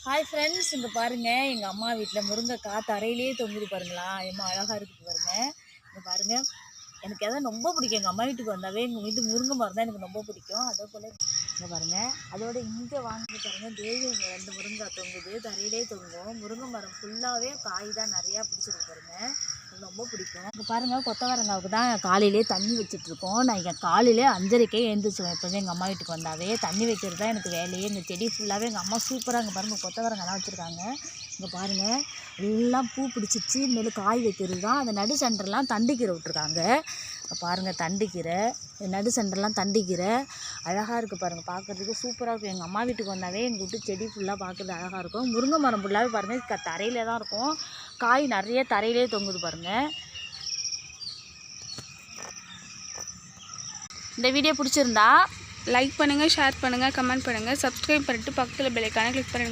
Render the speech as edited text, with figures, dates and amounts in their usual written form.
Hi friends, இங்கே பாருங்கள் எங்கள் அம்மா வீட்டில் முருங்கைக்காய் தரையிலே தொங்குது பாருங்களா, எம்மா அழகாக இருக்குது பாருங்கள். இங்கே பாருங்கள், எனக்கு எதாவது ரொம்ப பிடிக்கும். எங்கள் அம்மா வீட்டுக்கு வந்தாவே எங்கள் வீட்டு முருங்கை மரம் தான் எனக்கு ரொம்ப பிடிக்கும். அதே போல் இங்கே பாருங்கள், அதோட இங்கே வாங்கி பாருங்கள் தேவி 2 முருங்காய் தொங்குது, தரையிலே தொங்கும். முருங்கை மரம் ஃபுல்லாகவே காய் தான் நிறையா பிடிச்சிருக்கு பாருங்கள், எனக்கு ரொம்ப பிடிக்கும். இப்போ பாருங்கள், கொத்தவரங்காவுக்கு தான் காலையிலே தண்ணி வச்சிட்ருக்கோம். நான் இங்கே காலையிலே 5:30க்கே எழுந்திரிச்சுவேன். எப்போதுமே எங்கள் அம்மா வீட்டுக்கு வந்தாவே தண்ணி வைக்கிறது தான் எனக்கு வேலையே. இந்த செடி ஃபுல்லாகவே எங்கள் அம்மா சூப்பராக இங்கே பாருங்கள் கொத்தவரங்காலாம் வச்சுருக்காங்க. இங்கே பாருங்கள் எல்லாம் பூ பிடிச்சிச்சு, இனிமேல் காய் வைக்கிறது தான். அந்த நடு சென்டர்லாம் தண்டுக்கீரை விட்ருக்காங்க. பாருங்கள் தண்டுக்கீரை, நடு சென்டர்லாம் தண்டுக்கீரை அழகாக இருக்குது பாருங்கள், பார்க்குறதுக்கு சூப்பராக இருக்கும். எங்கள் அம்மா வீட்டுக்கு வந்தாவே எங்கள் வீட்டு செடி ஃபுல்லாக பார்க்குறது அழகாக இருக்கும். முருங்கை மரம் ஃபுல்லாகவே பாருங்கள் தரையிலே தான் இருக்கும், காய் நிறைய தரையிலே தொங்குது பாருங்கள். இந்த வீடியோ பிடிச்சிருந்தா லைக் பண்ணுங்கள், ஷேர் பண்ணுங்கள், கமெண்ட் பண்ணுங்கள், சப்ஸ்கிரைப் பண்ணிவிட்டு பக்கத்தில் பெல் ஐகானை கிளிக் பண்ணுங்கள்.